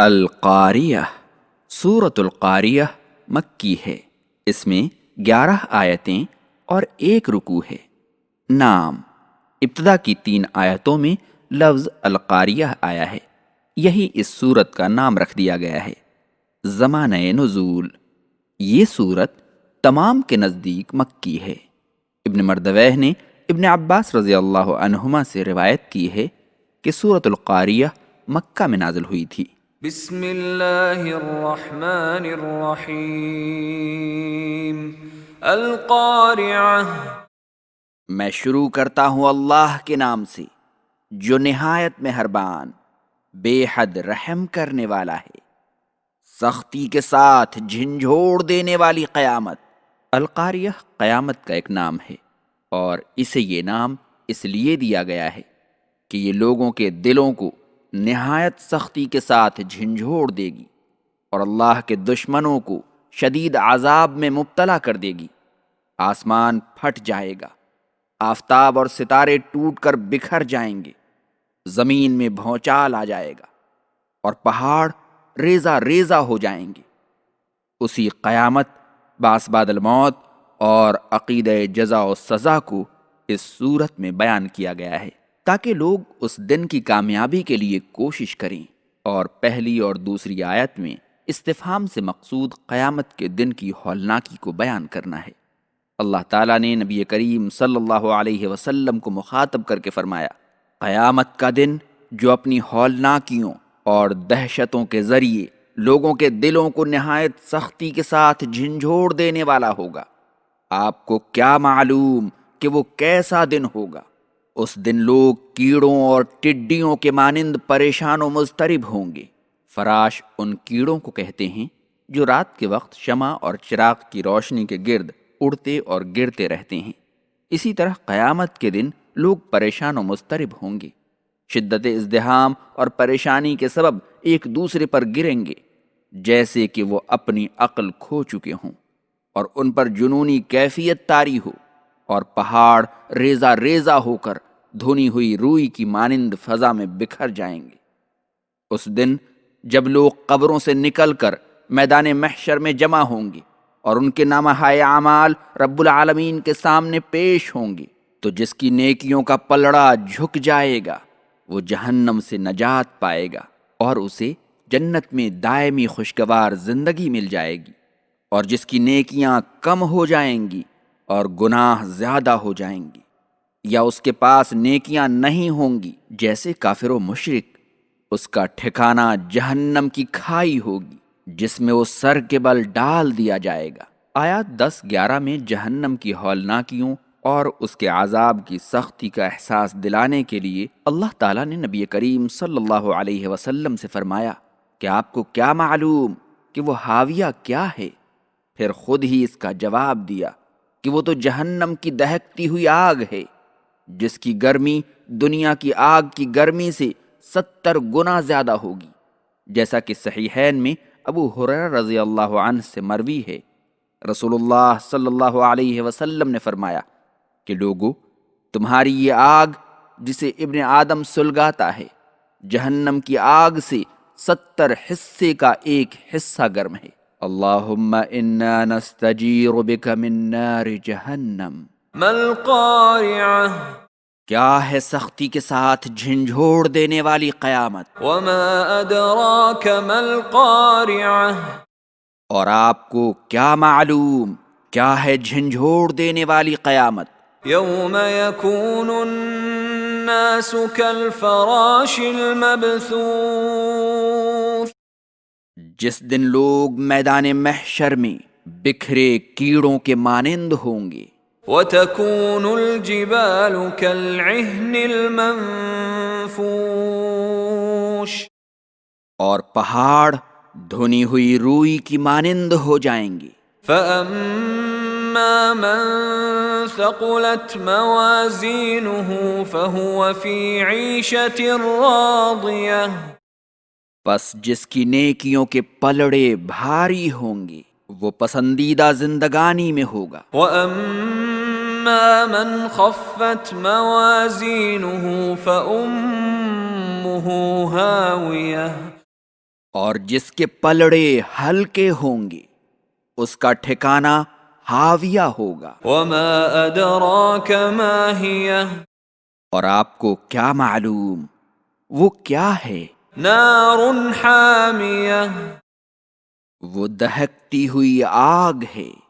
القاریہ سورۃ القاریہ مکی ہے۔ اس میں 11 آیتیں اور 1 رکوع ہے۔ نام: ابتدا کی 3 آیتوں میں لفظ القاریہ آیا ہے، یہی اس سورت کا نام رکھ دیا گیا ہے۔ زمانہ نزول: یہ سورت تمام کے نزدیک مکی ہے۔ ابن مردویہ نے ابن عباس رضی اللہ عنہما سے روایت کی ہے کہ سورۃ القاریہ مکہ میں نازل ہوئی تھی۔ بسم اللہ الرحمن الرحیم۔ القارعہ، میں شروع کرتا ہوں اللہ کے نام سے جو نہایت مہربان بے حد رحم کرنے والا ہے۔ سختی کے ساتھ جھنجھوڑ دینے والی قیامت۔ القاریہ قیامت کا ایک نام ہے، اور اسے یہ نام اس لیے دیا گیا ہے کہ یہ لوگوں کے دلوں کو نہایت سختی کے ساتھ جھنجھوڑ دے گی اور اللہ کے دشمنوں کو شدید عذاب میں مبتلا کر دے گی۔ آسمان پھٹ جائے گا، آفتاب اور ستارے ٹوٹ کر بکھر جائیں گے، زمین میں بھونچال آ جائے گا اور پہاڑ ریزہ ریزہ ہو جائیں گے۔ اسی قیامت، بعث بعد الموت اور عقیدہ جزا و سزا کو اس صورت میں بیان کیا گیا ہے تاکہ لوگ اس دن کی کامیابی کے لیے کوشش کریں۔ اور پہلی اور دوسری آیت میں استفہام سے مقصود قیامت کے دن کی ہولناکی کو بیان کرنا ہے۔ اللہ تعالیٰ نے نبی کریم صلی اللہ علیہ وسلم کو مخاطب کر کے فرمایا، قیامت کا دن جو اپنی ہولناکیوں اور دہشتوں کے ذریعے لوگوں کے دلوں کو نہایت سختی کے ساتھ جھنجھوڑ دینے والا ہوگا۔ آپ کو کیا معلوم کہ وہ کیسا دن ہوگا؟ اس دن لوگ کیڑوں اور ٹڈیوں کے مانند پریشان و مضطرب ہوں گے۔ فراش ان کیڑوں کو کہتے ہیں جو رات کے وقت شمع اور چراغ کی روشنی کے گرد اڑتے اور گرتے رہتے ہیں۔ اسی طرح قیامت کے دن لوگ پریشان و مضطرب ہوں گے، شدت ازدحام اور پریشانی کے سبب ایک دوسرے پر گریں گے جیسے کہ وہ اپنی عقل کھو چکے ہوں، اور ان پر جنونی کیفیت طاری ہو، اور پہاڑ ریزہ ریزہ ہو کر دھنی ہوئی روئی کی مانند فضا میں بکھر جائیں گے۔ اس دن جب لوگ قبروں سے نکل کر میدان محشر میں جمع ہوں گے اور ان کے نامہ اعمال رب العالمین کے سامنے پیش ہوں گے، تو جس کی نیکیوں کا پلڑا جھک جائے گا وہ جہنم سے نجات پائے گا اور اسے جنت میں دائمی خوشگوار زندگی مل جائے گی، اور جس کی نیکیاں کم ہو جائیں گی اور گناہ زیادہ ہو جائیں گی، یا اس کے پاس نیکیاں نہیں ہوں گی جیسے کافر و مشرک، اس کا ٹھکانہ جہنم کی کھائی ہوگی جس میں وہ سر کے بل ڈال دیا جائے گا۔ آیات 10-11 میں جہنم کی ہولناکیوں اور اس کے عذاب کی سختی کا احساس دلانے کے لیے اللہ تعالیٰ نے نبی کریم صلی اللہ علیہ وسلم سے فرمایا کہ آپ کو کیا معلوم کہ وہ حاویہ کیا ہے؟ پھر خود ہی اس کا جواب دیا کہ وہ تو جہنم کی دہکتی ہوئی آگ ہے جس کی گرمی دنیا کی آگ کی گرمی سے 70 گنا زیادہ ہوگی، جیسا کہ صحیحین میں ابو ہریرہ رضی اللہ عنہ سے مروی ہے۔ رسول اللہ صلی اللہ علیہ وسلم نے فرمایا کہ لوگو، تمہاری یہ آگ جسے ابن آدم سلگاتا ہے جہنم کی آگ سے 70 حصے کا 1 حصہ گرم ہے۔ اللہم انا نستجیر بک من نار جہنم۔ ما القارعہ، کیا ہے سختی کے ساتھ جھنجھوڑ دینے والی قیامت؟ وما ادراک ما القارعہ، اور آپ کو کیا معلوم کیا ہے جھنجھوڑ دینے والی قیامت؟ یوم یکون الناس کالفراش المبثوث، جس دن لوگ میدان محشر میں بکھرے کیڑوں کے مانند ہوں گے۔ وتكون الجبال كالعهن المنفوش، اور پہاڑ دھنی ہوئی روئی کی مانند ہو جائیں گے۔ فأما من ثقلت موازينه فهو في عيشة راضية، پس جس کی نیکیوں کے پلڑے بھاری ہوں گے وہ پسندیدہ زندگانی میں ہوگا۔ وأما من خفت موازينه فأمه هاوية، اور جس کے پلڑے ہلکے ہوں گے اس کا ٹھکانہ ہاویہ ہوگا۔ وما أدراك ما هي اور آپ کو کیا معلوم وہ کیا ہے؟ نار حامية وہ دہکتی ہوئی آگ ہے۔